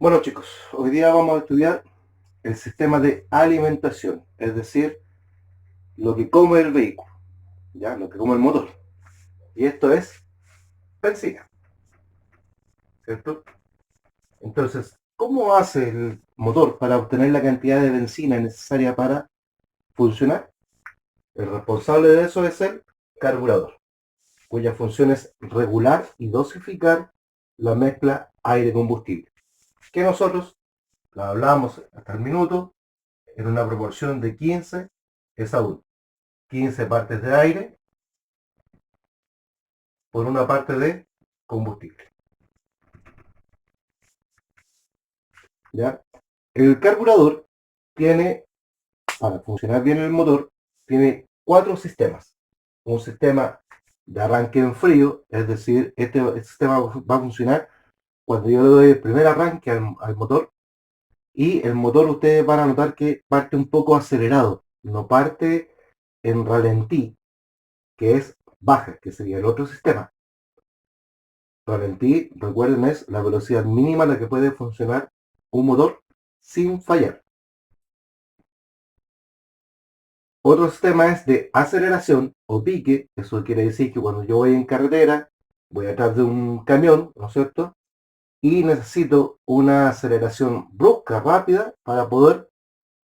Bueno chicos, hoy día vamos a estudiar el sistema de alimentación, es decir, lo que come el vehículo, ya, lo que come el motor. Y esto es benzina, ¿cierto? Entonces, ¿cómo hace el motor para obtener la cantidad de benzina necesaria para funcionar? El responsable de eso es el carburador, cuya función es regular y dosificar la mezcla aire-combustible, que nosotros la hablamos hasta el minuto en una proporción de 15 es a 1. 15 partes de aire por una parte de combustible. ¿Ya? El carburador tiene, para funcionar bien el motor, tiene 4 sistemas. Un sistema de arranque en frío, es decir, este sistema va a funcionar cuando yo le doy el primer arranque al motor, y el motor ustedes van a notar que parte un poco acelerado, no parte en ralentí, que es baja, que sería el otro sistema. Ralentí, recuerden, es la velocidad mínima a la que puede funcionar un motor sin fallar. Otro sistema es de aceleración o pique. Eso quiere decir que cuando yo voy en carretera, voy atrás de un camión, ¿no es cierto? Y necesito una aceleración brusca, rápida, para poder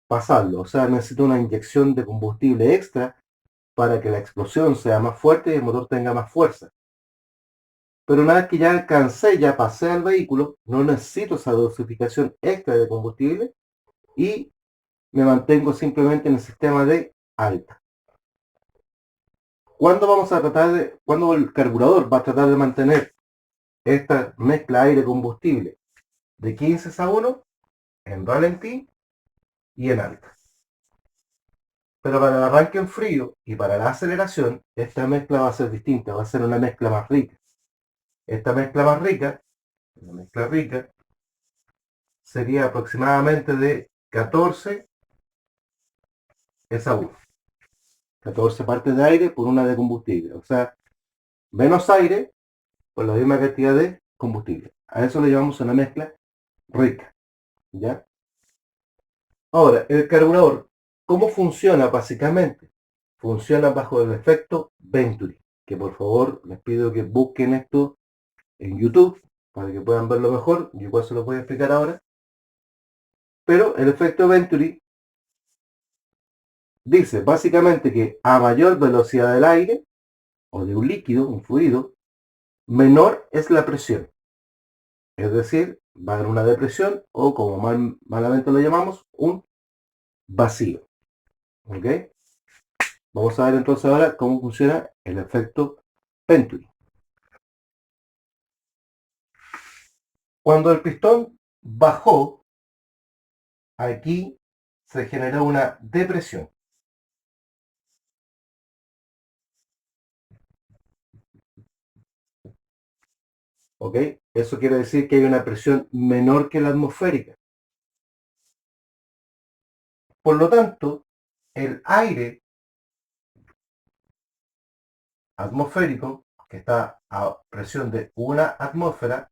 pasarlo. O sea, necesito una inyección de combustible extra para que la explosión sea más fuerte y el motor tenga más fuerza. Pero una vez que ya alcancé, ya pasé al vehículo, no necesito esa dosificación extra de combustible y me mantengo simplemente en el sistema de alta. ¿Cuándo el carburador va a tratar de mantener esta mezcla aire-combustible de 15 a 1 en ralentí y en alta? Pero para el arranque en frío y para la aceleración, esta mezcla va a ser distinta, va a ser una mezcla más rica. Esta mezcla más rica, la mezcla rica, sería aproximadamente de 14 a 1. 14 partes de aire por una de combustible. O sea, menos aire por la misma cantidad de combustible. A eso le llamamos una mezcla rica. ¿Ya? Ahora, el carburador, ¿cómo funciona básicamente? Funciona bajo el efecto Venturi, que por favor les pido que busquen esto en YouTube para que puedan verlo mejor. Yo igual se lo voy a explicar ahora. Pero el efecto Venturi dice básicamente que a mayor velocidad del aire o de un líquido, un fluido, menor es la presión. Es decir, va a haber una depresión o, como malamente lo llamamos, un vacío. ¿Ok? Vamos a ver entonces ahora cómo funciona el efecto Venturi. Cuando el pistón bajó, aquí se generó una depresión. ¿Ok? Eso quiere decir que hay una presión menor que la atmosférica. Por lo tanto, el aire atmosférico, que está a presión de una atmósfera,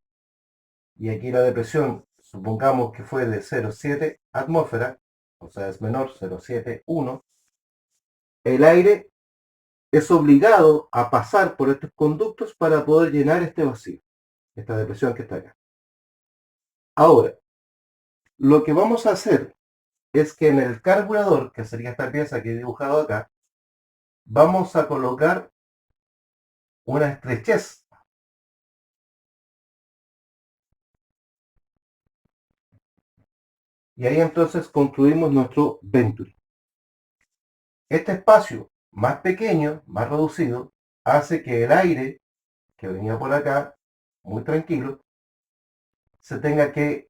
y aquí la depresión, supongamos que fue de 0,7 atmósfera, o sea, es menor, 0,71, el aire es obligado a pasar por estos conductos para poder llenar este vacío, esta depresión que está acá. Ahora, lo que vamos a hacer es que en el carburador, que sería esta pieza que he dibujado acá, vamos a colocar una estrechez. Y ahí entonces construimos nuestro Venturi. Este espacio más pequeño, más reducido, hace que el aire que venía por acá, muy tranquilo, se tenga que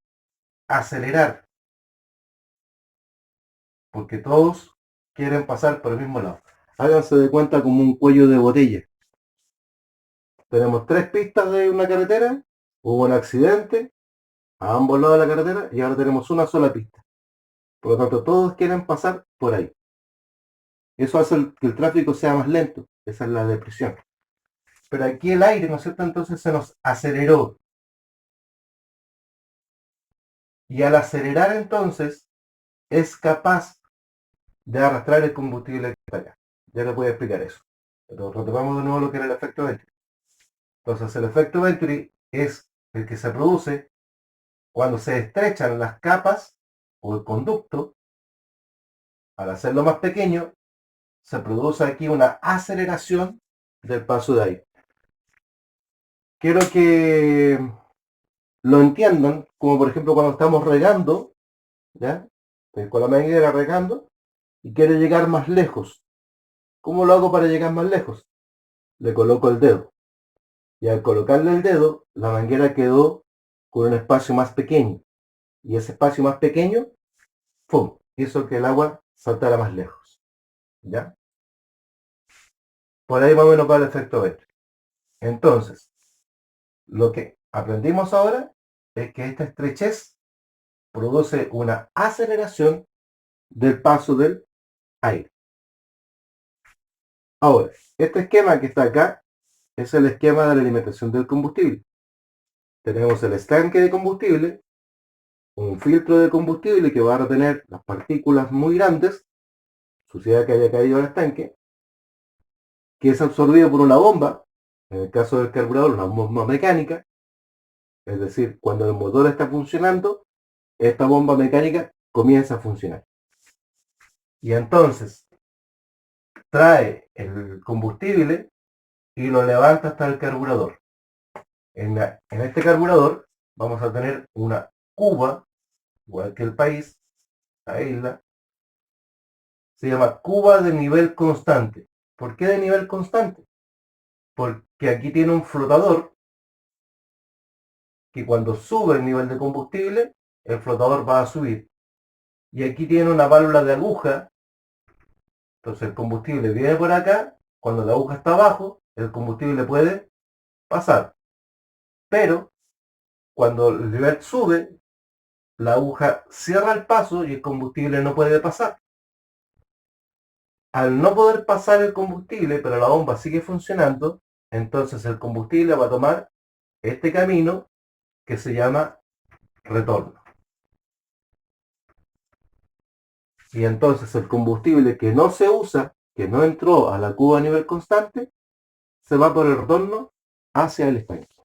acelerar, porque todos quieren pasar por el mismo lado. Háganse de cuenta como un cuello de botella. Tenemos 3 pistas de una carretera, hubo un accidente a ambos lados de la carretera y ahora tenemos una sola pista. Por lo tanto, todos quieren pasar por ahí. Eso hace que el tráfico sea más lento. Esa es la depresión. Pero aquí el aire, ¿no es cierto? Entonces se nos aceleró. Y al acelerar entonces, es capaz de arrastrar el combustible que está acá. Ya les voy a explicar eso. Pero retomamos de nuevo lo que era el efecto Venturi. Entonces, el efecto Venturi es el que se produce cuando se estrechan las capas o el conducto. Al hacerlo más pequeño, se produce aquí una aceleración del paso de aire. Quiero que lo entiendan, como por ejemplo cuando estamos regando, ¿ya? Estoy con la manguera regando y quiero llegar más lejos. ¿Cómo lo hago para llegar más lejos? Le coloco el dedo. Y al colocarle el dedo, la manguera quedó con un espacio más pequeño. Y ese espacio más pequeño, ¡pum!, hizo que el agua saltara más lejos. ¿Ya? Por ahí más o menos va el efecto Venturi. Entonces, lo que aprendimos ahora es que esta estrechez produce una aceleración del paso del aire. Ahora, este esquema que está acá es el esquema de la alimentación del combustible. Tenemos el estanque de combustible, un filtro de combustible que va a retener las partículas muy grandes, suciedad que haya caído al estanque, que es absorbido por una bomba, en el caso del carburador, una bomba mecánica, es decir, cuando el motor está funcionando, esta bomba mecánica comienza a funcionar. Y entonces trae el combustible y lo levanta hasta el carburador. En este carburador vamos a tener una cuba, igual que el país, la isla, se llama cuba de nivel constante. ¿Por qué de nivel constante? Porque aquí tiene un flotador que cuando sube el nivel de combustible, el flotador va a subir. Y aquí tiene una válvula de aguja, entonces el combustible viene por acá, cuando la aguja está abajo, el combustible puede pasar. Pero cuando el nivel sube, la aguja cierra el paso y el combustible no puede pasar. Al no poder pasar el combustible, pero la bomba sigue funcionando, entonces el combustible va a tomar este camino que se llama retorno. Y entonces el combustible que no se usa, que no entró a la cuba a nivel constante, se va por el retorno hacia el estanque.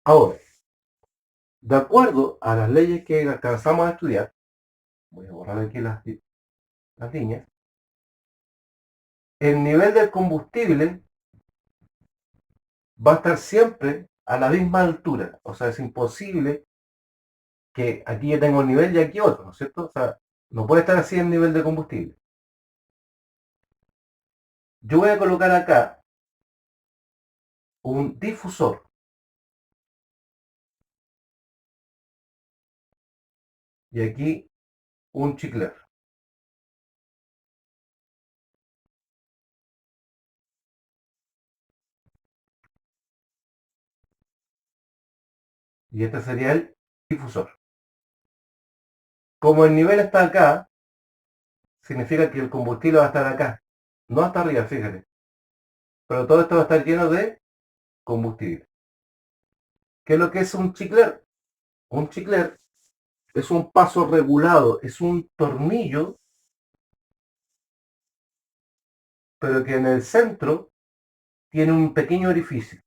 Ahora, de acuerdo a las leyes que alcanzamos a estudiar, voy a borrar aquí las líneas, el nivel del combustible va a estar siempre a la misma altura. O sea, es imposible que aquí yo tengo un nivel y aquí otro, ¿no es cierto? O sea, no puede estar así el nivel de combustible. Yo voy a colocar acá un difusor. Y aquí un chicler. Y este sería el difusor. Como el nivel está acá, significa que el combustible va a estar acá. No hasta arriba, fíjate. Pero todo esto va a estar lleno de combustible. ¿Qué es lo que es un chicler? Un chicler es un paso regulado, es un tornillo, pero que en el centro tiene un pequeño orificio.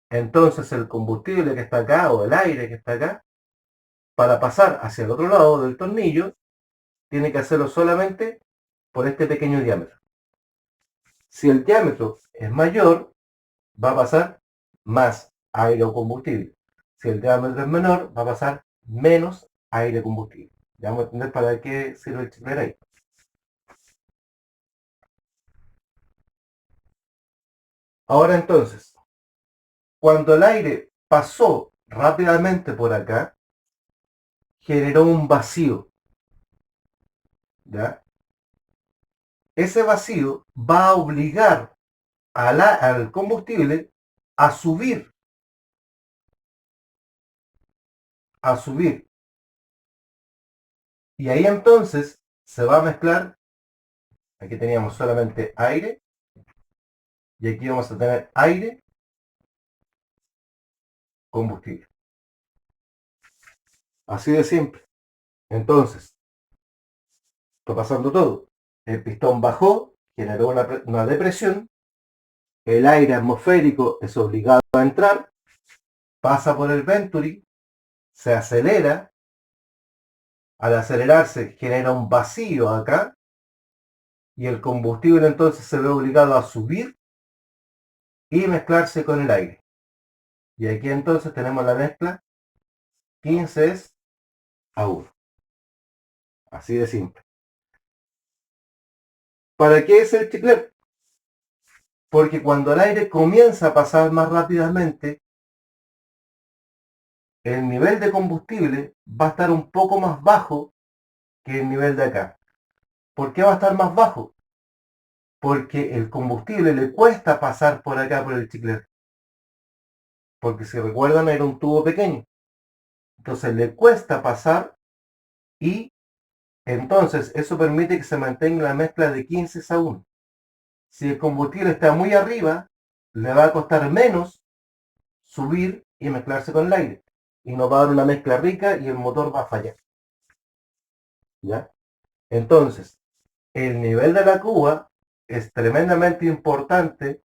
Entonces el combustible que está acá o el aire que está acá, para pasar hacia el otro lado del tornillo, tiene que hacerlo solamente por este pequeño diámetro. Si el diámetro es mayor, va a pasar más aire o combustible. Si el diámetro es menor, va a pasar menos aire o combustible. Ya vamos a entender para qué sirve el chicler ahí. Ahora entonces, cuando el aire pasó rápidamente por acá, generó un vacío. ¿Ya? Ese vacío va a obligar al combustible a subir, a subir. Y ahí entonces se va a mezclar, aquí teníamos solamente aire, y aquí vamos a tener aire, combustible. Así de simple. Entonces, está pasando todo. El pistón bajó, generó una depresión, el aire atmosférico es obligado a entrar, pasa por el Venturi, se acelera, al acelerarse genera un vacío acá, y el combustible entonces se ve obligado a subir y mezclarse con el aire. Y aquí entonces tenemos la mezcla 15:1. Así de simple. ¿Para qué es el chiclet? Porque cuando el aire comienza a pasar más rápidamente, el nivel de combustible va a estar un poco más bajo que el nivel de acá. ¿Por qué va a estar más bajo? Porque el combustible le cuesta pasar por acá por el chiclet. Porque si recuerdan era un tubo pequeño. Entonces le cuesta pasar y entonces eso permite que se mantenga la mezcla de 15:1. Si el combustible está muy arriba, le va a costar menos subir y mezclarse con el aire. Y nos va a dar una mezcla rica y el motor va a fallar. ¿Ya? Entonces, el nivel de la cuba es tremendamente importante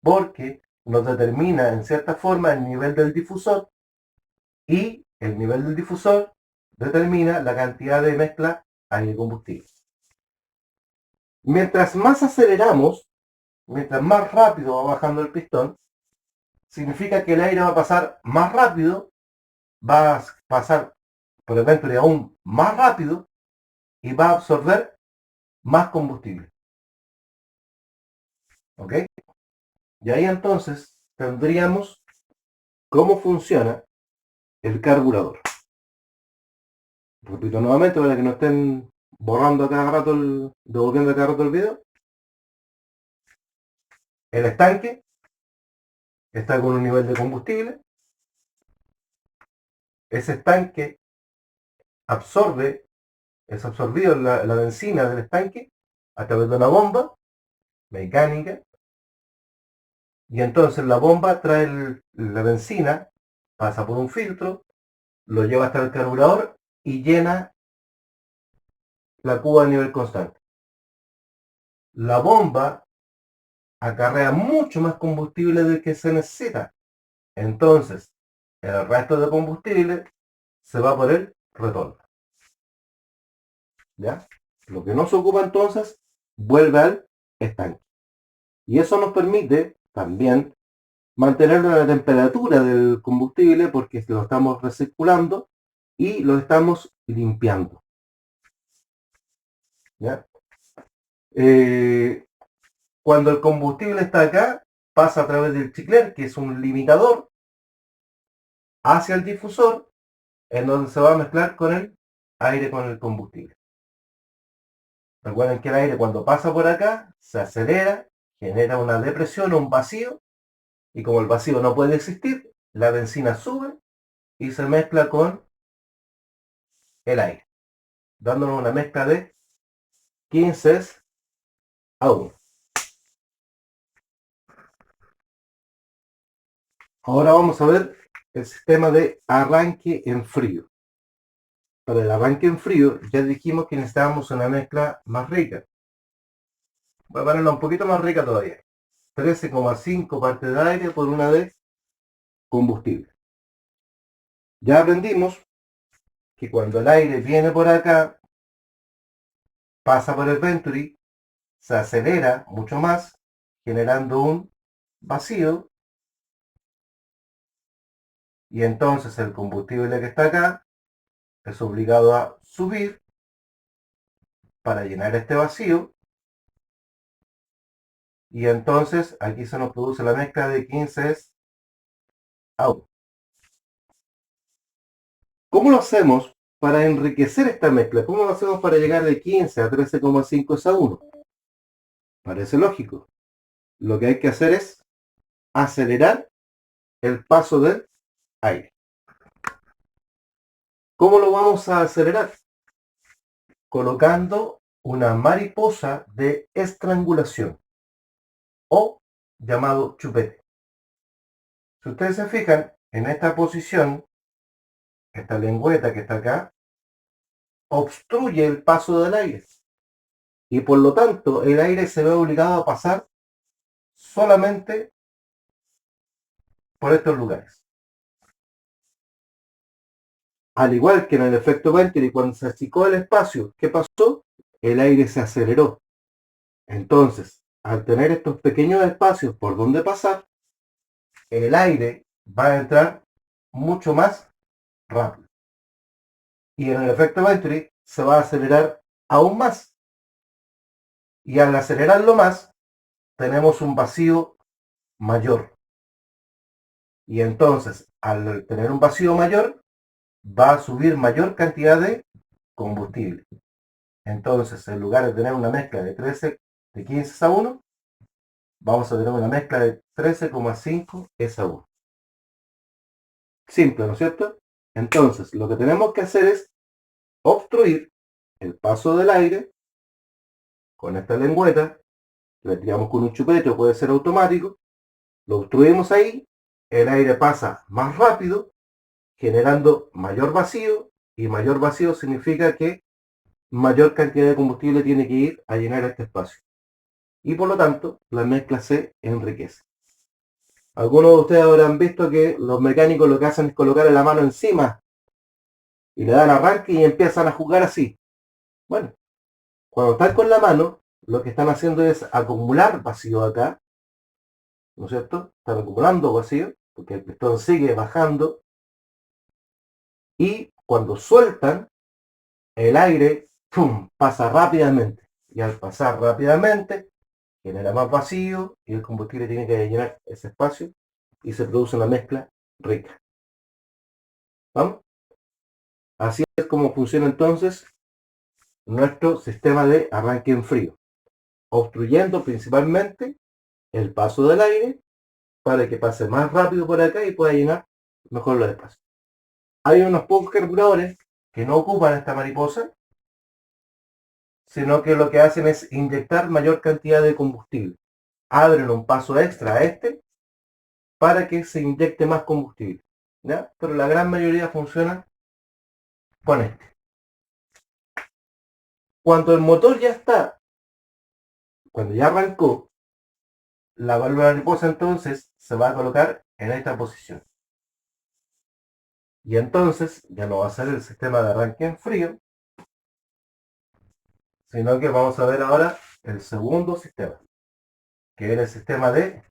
porque nos determina en cierta forma el nivel del difusor y el nivel del difusor determina la cantidad de mezcla aire-combustible. Mientras más aceleramos, mientras más rápido va bajando el pistón, significa que el aire va a pasar más rápido, va a pasar por el Venturi aún más rápido y va a absorber más combustible. ¿Ok? Y ahí entonces tendríamos cómo funciona el carburador. Repito nuevamente para que no estén borrando a cada rato, devolviendo a cada rato el video. El estanque está con un nivel de combustible. Ese estanque es absorbido la benzina del estanque a través de una bomba mecánica. Y entonces la bomba trae la benzina, pasa por un filtro, lo lleva hasta el carburador y llena la cuba a nivel constante. La bomba acarrea mucho más combustible del que se necesita. Entonces, el resto de combustible se va por el retorno. ¿Ya? Lo que no se ocupa entonces vuelve al estanque. Y eso nos permite también mantener la temperatura del combustible porque lo estamos recirculando y lo estamos limpiando. ¿Ya? Cuando el combustible está acá, pasa a través del chicler, que es un limitador, hacia el difusor, en donde se va a mezclar con el aire con el combustible. Recuerden que el aire cuando pasa por acá, se acelera, genera una depresión o un vacío, y como el vacío no puede existir, la benzina sube y se mezcla con el aire, dándonos una mezcla de 15:1. Ahora vamos a ver el sistema de arranque en frío. Para el arranque en frío ya dijimos que necesitábamos una mezcla más rica. Voy a ponerla un poquito más rica todavía. 13,5 partes de aire por una de combustible. Ya aprendimos que cuando el aire viene por acá, pasa por el Venturi, se acelera mucho más, generando un vacío, y entonces el combustible que está acá es obligado a subir para llenar este vacío, y entonces aquí se nos produce la mezcla de 15:1. ¿Cómo lo hacemos para enriquecer esta mezcla? ¿Cómo lo hacemos para llegar de 15 a 13,5 a 1? Parece lógico. Lo que hay que hacer es acelerar el paso del aire. ¿Cómo lo vamos a acelerar? Colocando una mariposa de estrangulación o llamado chupete. Si ustedes se fijan, en esta posición esta lengüeta que está acá, obstruye el paso del aire. Y por lo tanto, el aire se ve obligado a pasar solamente por estos lugares. Al igual que en el efecto Venturi, cuando se achicó el espacio, ¿qué pasó? El aire se aceleró. Entonces, al tener estos pequeños espacios por donde pasar, el aire va a entrar mucho más rápido. Y en el efecto Venturi se va a acelerar aún más. Y al acelerarlo más, tenemos un vacío mayor. Y entonces, al tener un vacío mayor, va a subir mayor cantidad de combustible. Entonces, en lugar de tener una mezcla de 15 a 1, vamos a tener una mezcla de 13,5 es a 1. Simple, ¿no es cierto? Entonces, lo que tenemos que hacer es obstruir el paso del aire con esta lengüeta, le tiramos con un chupete o puede ser automático, lo obstruimos ahí, el aire pasa más rápido, generando mayor vacío, y mayor vacío significa que mayor cantidad de combustible tiene que ir a llenar este espacio. Y por lo tanto, la mezcla se enriquece. Algunos de ustedes habrán visto que los mecánicos lo que hacen es colocar la mano encima y le dan arranque y empiezan a jugar así. Bueno, cuando están con la mano, lo que están haciendo es acumular vacío acá, ¿no es cierto? Están acumulando vacío, porque el pistón sigue bajando, y cuando sueltan, el aire ¡pum!, pasa rápidamente. Y al pasar rápidamente, genera más vacío y el combustible tiene que llenar ese espacio y se produce una mezcla rica. ¿Vamos? Así es como funciona entonces nuestro sistema de arranque en frío, obstruyendo principalmente el paso del aire para que pase más rápido por acá y pueda llenar mejor los espacios. Hay unos pocos carburadores que no ocupan esta mariposa, sino que lo que hacen es inyectar mayor cantidad de combustible. Abren un paso extra a este para que se inyecte más combustible, ¿ya? Pero la gran mayoría funciona con este. Cuando el motor ya está, cuando ya arrancó, la válvula mariposa entonces se va a colocar en esta posición. Y entonces ya no va a ser el sistema de arranque en frío, sino que vamos a ver ahora el segundo sistema, que es el sistema de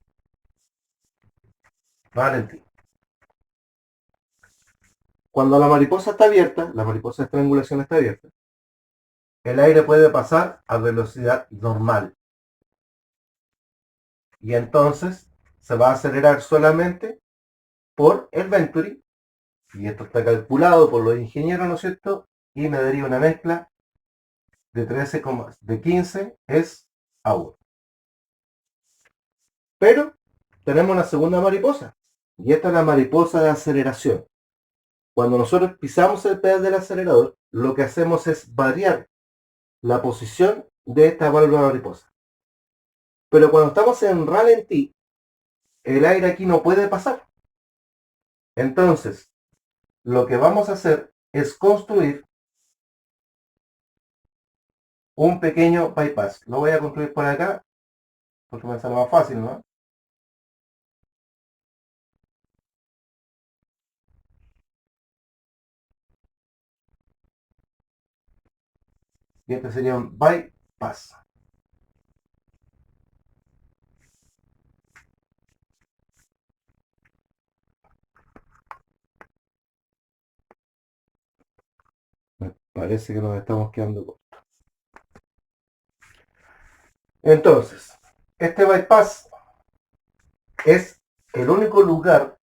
ralentí. Cuando la mariposa está abierta, la mariposa de estrangulación está abierta, el aire puede pasar a velocidad normal. Y entonces se va a acelerar solamente por el Venturi, y esto está calculado por los ingenieros, ¿no es cierto? Y me daría una mezcla de 15 es a 1. Pero tenemos una segunda mariposa, y esta es la mariposa de aceleración. Cuando nosotros pisamos el pedal del acelerador, lo que hacemos es variar la posición de esta válvula mariposa. Pero cuando estamos en ralentí, el aire aquí no puede pasar. Entonces, lo que vamos a hacer es construir un pequeño bypass. Lo voy a construir por acá, porque me sale más fácil, ¿no? Y este sería un bypass. Me parece que nos estamos quedando cortos. Entonces, este bypass es el único lugar,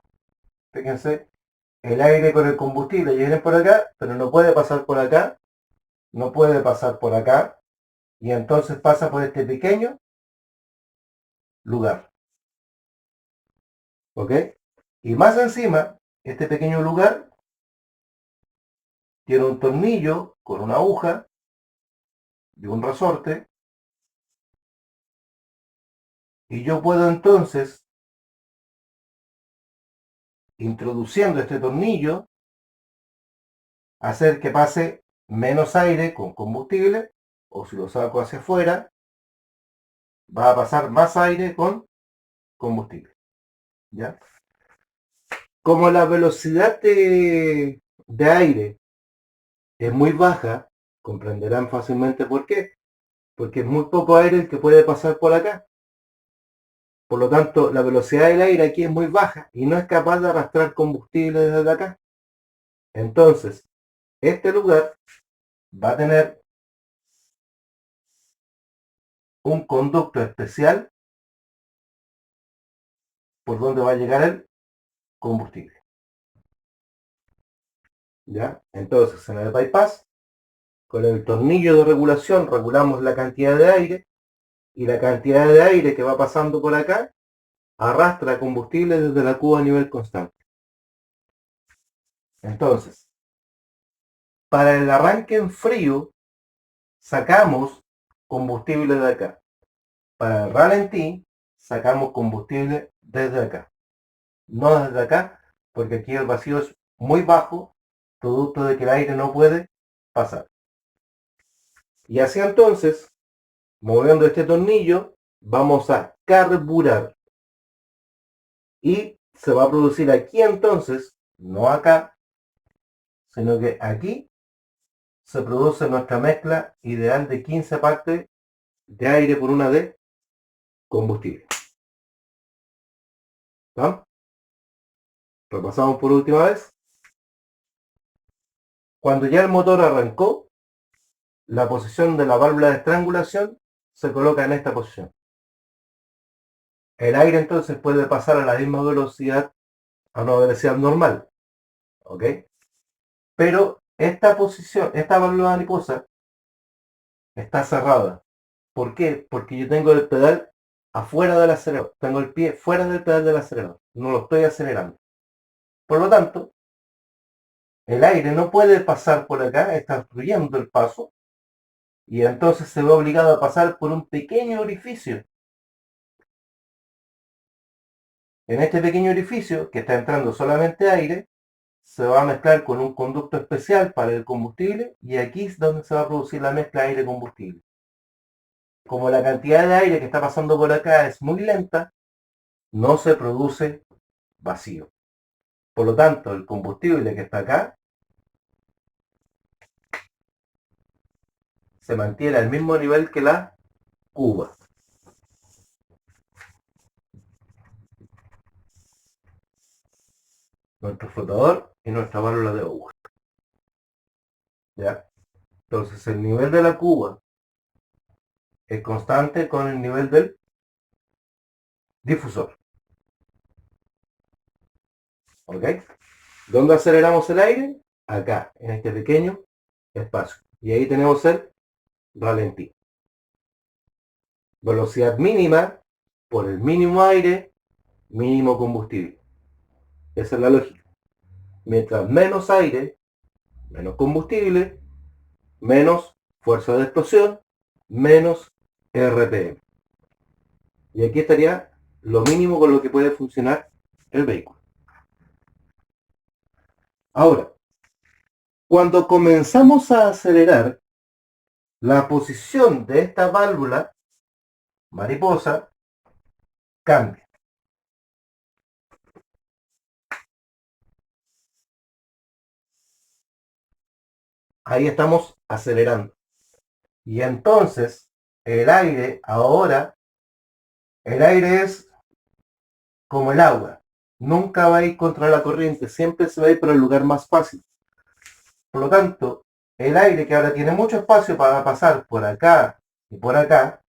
fíjense, el aire con el combustible viene por acá, pero no puede pasar por acá, no puede pasar por acá, y entonces pasa por este pequeño lugar. ¿Ok? Y más encima, este pequeño lugar tiene un tornillo con una aguja y un resorte, y yo puedo entonces, introduciendo este tornillo, hacer que pase menos aire con combustible, o si lo saco hacia afuera, va a pasar más aire con combustible. ¿Ya? Como la velocidad de aire es muy baja, comprenderán fácilmente por qué. Porque es muy poco aire el que puede pasar por acá. Por lo tanto, la velocidad del aire aquí es muy baja y no es capaz de arrastrar combustible desde acá. Entonces, este lugar va a tener un conducto especial por donde va a llegar el combustible. ¿Ya? Entonces, en el bypass, con el tornillo de regulación regulamos la cantidad de aire y la cantidad de aire que va pasando por acá arrastra combustible desde la cuba a nivel constante. Entonces, para el arranque en frío, sacamos combustible de acá. Para el ralentí, sacamos combustible desde acá. No desde acá, porque aquí el vacío es muy bajo, producto de que el aire no puede pasar. Y así entonces, moviendo este tornillo, vamos a carburar. Y se va a producir aquí entonces, no acá, sino que aquí se produce nuestra mezcla ideal de 15 partes de aire por una de combustible. ¿No? Repasamos por última vez. Cuando ya el motor arrancó, la posición de la válvula de estrangulación se coloca en esta posición. El aire entonces puede pasar a la misma velocidad, a una velocidad normal, ¿ok? Pero esta posición, esta válvula mariposa, está cerrada. ¿Por qué? Porque yo tengo el pedal afuera del acelerador, tengo el pie fuera del pedal del acelerador, no lo estoy acelerando. Por lo tanto, el aire no puede pasar por acá, está obstruyendo el paso, y entonces se ve obligado a pasar por un pequeño orificio. En este pequeño orificio, que está entrando solamente aire, se va a mezclar con un conducto especial para el combustible y aquí es donde se va a producir la mezcla aire-combustible. Como la cantidad de aire que está pasando por acá es muy lenta, no se produce vacío. Por lo tanto, el combustible que está acá se mantiene al mismo nivel que la cuba. Nuestro flotador y nuestra válvula de agua. ¿Ya? Entonces el nivel de la cuba es constante con el nivel del difusor. ¿Ok? ¿Dónde aceleramos el aire? Acá, en este pequeño espacio. Y ahí tenemos el ralentí. Velocidad mínima por el mínimo aire, mínimo combustible. Esa es la lógica. Mientras menos aire, menos combustible, menos fuerza de explosión, menos RPM. Y aquí estaría lo mínimo con lo que puede funcionar el vehículo. Ahora, cuando comenzamos a acelerar, la posición de esta válvula mariposa cambia. Ahí estamos acelerando. Y entonces, el aire ahora, el aire es como el agua. Nunca va a ir contra la corriente, siempre se va a ir por el lugar más fácil. Por lo tanto, el aire que ahora tiene mucho espacio para pasar por acá y por acá,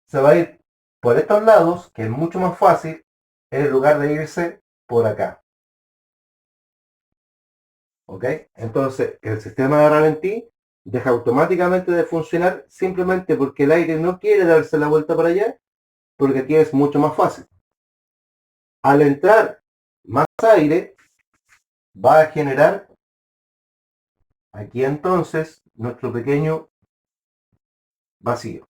se va a ir por estos lados, que es mucho más fácil, en lugar de irse por acá. ¿Ok? Entonces, el sistema de ralentí deja automáticamente de funcionar simplemente porque el aire no quiere darse la vuelta para allá, porque aquí es mucho más fácil. Al entrar más aire, va a generar aquí entonces nuestro pequeño vacío.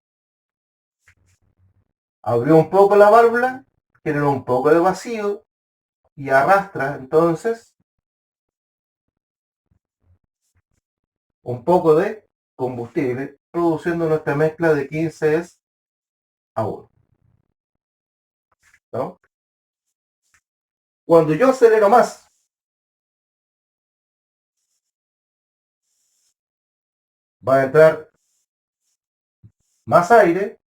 Abrió un poco la válvula, generó un poco de vacío y arrastra entonces un poco de combustible, produciendo nuestra mezcla de 15 a 1. ¿No? Cuando yo acelero más, va a entrar más aire,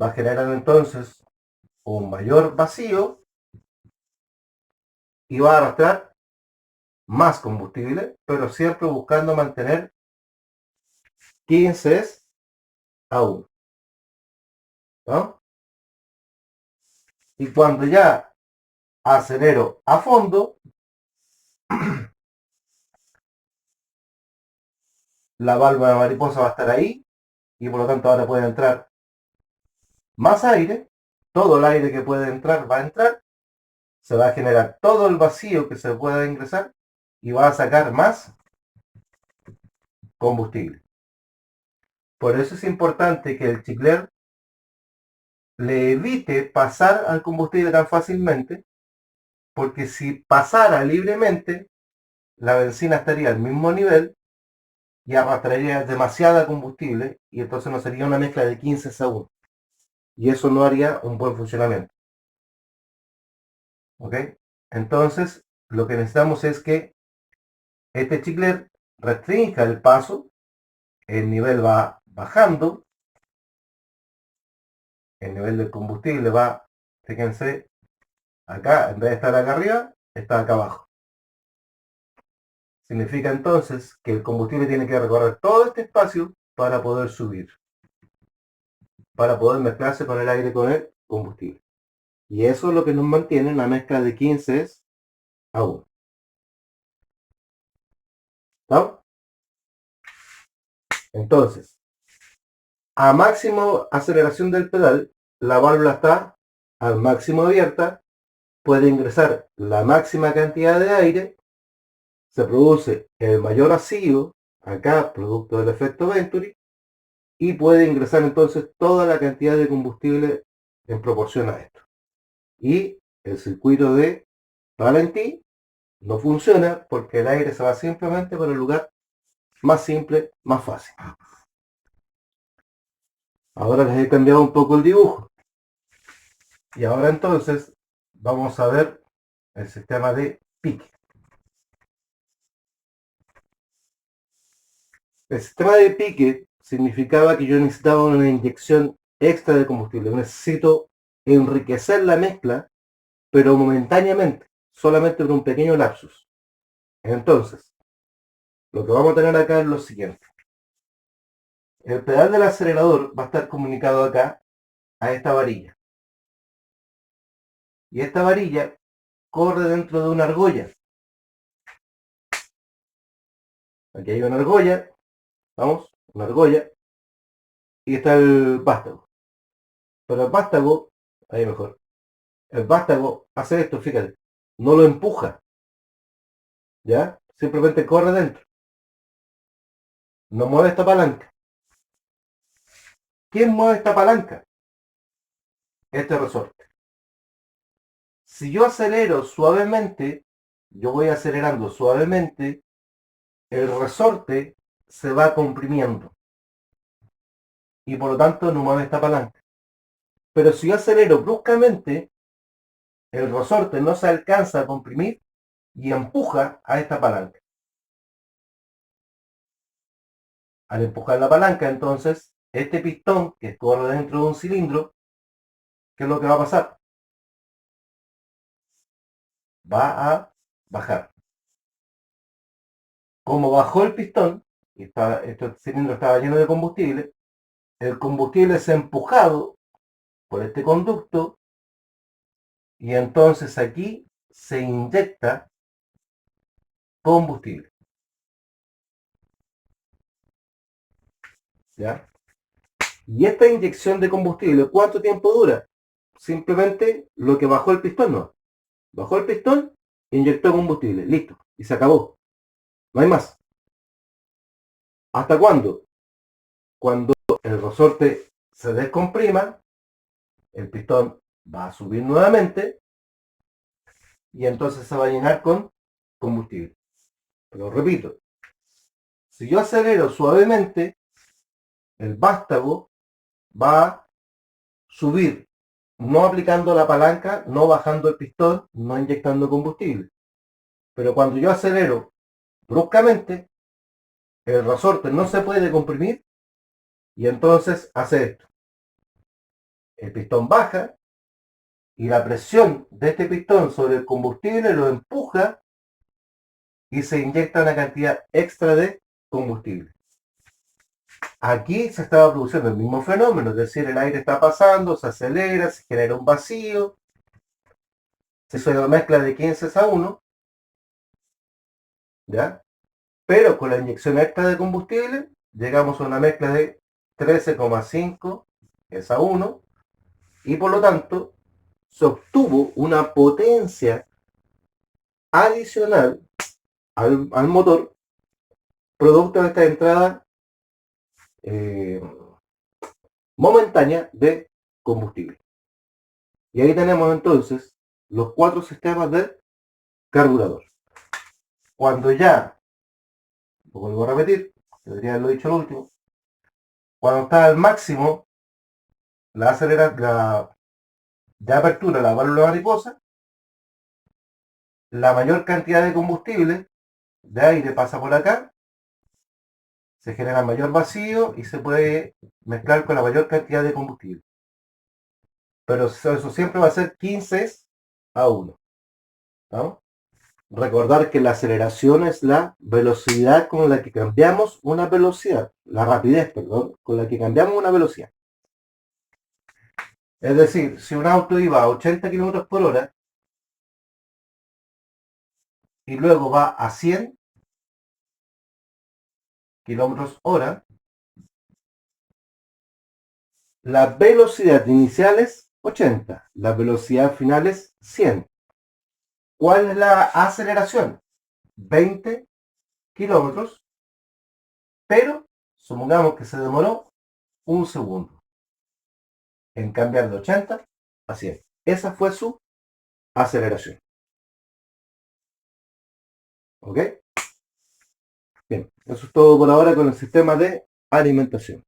va a generar entonces un mayor vacío y va a arrastrar más combustible, pero siempre buscando mantener 15 a 1. ¿No? Y cuando ya acelero a fondo, la válvula de mariposa va a estar ahí y por lo tanto ahora puede entrar más aire, todo el aire que puede entrar va a entrar, se va a generar todo el vacío que se pueda ingresar y va a sacar más combustible. Por eso es importante que el chicler le evite pasar al combustible tan fácilmente, porque si pasara libremente, la benzina estaría al mismo nivel y arrastraría demasiada combustible y entonces no sería una mezcla de 15 a 1. Y eso no haría un buen funcionamiento. ¿Ok? Entonces, lo que necesitamos es que este chicler restrinja el paso, el nivel va bajando, el nivel del combustible va, fíjense, acá, en vez de estar acá arriba, está acá abajo. Significa entonces que el combustible tiene que recorrer todo este espacio para poder subir, para poder mezclarse con el aire con el combustible. Y eso es lo que nos mantiene en la mezcla de 15 a 1. ¿No? Entonces, a máximo aceleración del pedal, la válvula está al máximo abierta, puede ingresar la máxima cantidad de aire, se produce el mayor vacío, acá producto del efecto Venturi, y puede ingresar entonces toda la cantidad de combustible en proporción a esto. Y el circuito de ralentí no funciona porque el aire se va simplemente por el lugar más simple, más fácil. Ahora les he cambiado un poco el dibujo. Y ahora entonces vamos a ver el sistema de pique. El sistema de pique significaba que yo necesitaba una inyección extra de combustible. Necesito enriquecer la mezcla, pero momentáneamente, solamente por un pequeño lapsus. Entonces, lo que vamos a tener acá es lo siguiente. El pedal del acelerador va a estar comunicado acá a esta varilla. Y esta varilla corre dentro de una argolla. Aquí hay una argolla, vamos, una argolla, y está el vástago. Pero el vástago, ahí mejor, el vástago hace esto, fíjate, no lo empuja, ¿ya? Simplemente corre dentro, no mueve esta palanca. ¿Quién mueve esta palanca? Este resorte. Si yo acelero suavemente, yo voy acelerando suavemente, el resorte se va comprimiendo y por lo tanto no mueve esta palanca. Pero si yo acelero bruscamente, el resorte no se alcanza a comprimir y empuja a esta palanca. Al empujar la palanca, entonces, este pistón que corre dentro de un cilindro, ¿qué es lo que va a pasar? Va a bajar. Como bajó el pistón, y este cilindro estaba lleno de combustible, el combustible es empujado por este conducto y entonces aquí se inyecta combustible. ¿Ya? Y esta inyección de combustible, ¿cuánto tiempo dura? Simplemente lo que bajó el pistón, no. Bajó el pistón, inyectó combustible, listo, y se acabó. No hay más. ¿Hasta cuándo? Cuando el resorte se descomprima, el pistón va a subir nuevamente y entonces se va a llenar con combustible. Pero repito, Si yo acelero suavemente, el vástago va a subir, no aplicando la palanca, no bajando el pistón, no inyectando combustible. Pero cuando yo acelero bruscamente, el resorte no se puede comprimir y entonces hace esto. El pistón baja y la presión de este pistón sobre el combustible lo empuja y se inyecta una cantidad extra de combustible. Aquí se estaba produciendo el mismo fenómeno, es decir, el aire está pasando, se acelera, se genera un vacío, se hizo una mezcla de 15 a 1, ¿ya? Pero con la inyección extra de combustible llegamos a una mezcla de 13,5 es a 1 y por lo tanto se obtuvo una potencia adicional al motor producto de esta entrada eh, momentánea de combustible. Y ahí tenemos entonces los 4 sistemas del carburador. Cuando ya, lo vuelvo a repetir, debería haberlo dicho al último, cuando está al máximo de apertura de la válvula mariposa, la mayor cantidad de combustible de aire pasa por acá, se genera mayor vacío y se puede mezclar con la mayor cantidad de combustible. Pero eso siempre va a ser 15 a 1. ¿No? Recordar que la aceleración es la velocidad con la que cambiamos una velocidad, la rapidez, perdón, con la que cambiamos una velocidad. Es decir, si un auto iba a 80 km por hora y luego va a 100 km hora, la velocidad inicial es 80, la velocidad final es 100. ¿Cuál es la aceleración? 20 kilómetros, pero supongamos que se demoró un segundo en cambiar de 80 a 100. Esa fue su aceleración. ¿Ok? Bien, eso es todo por ahora con el sistema de alimentación.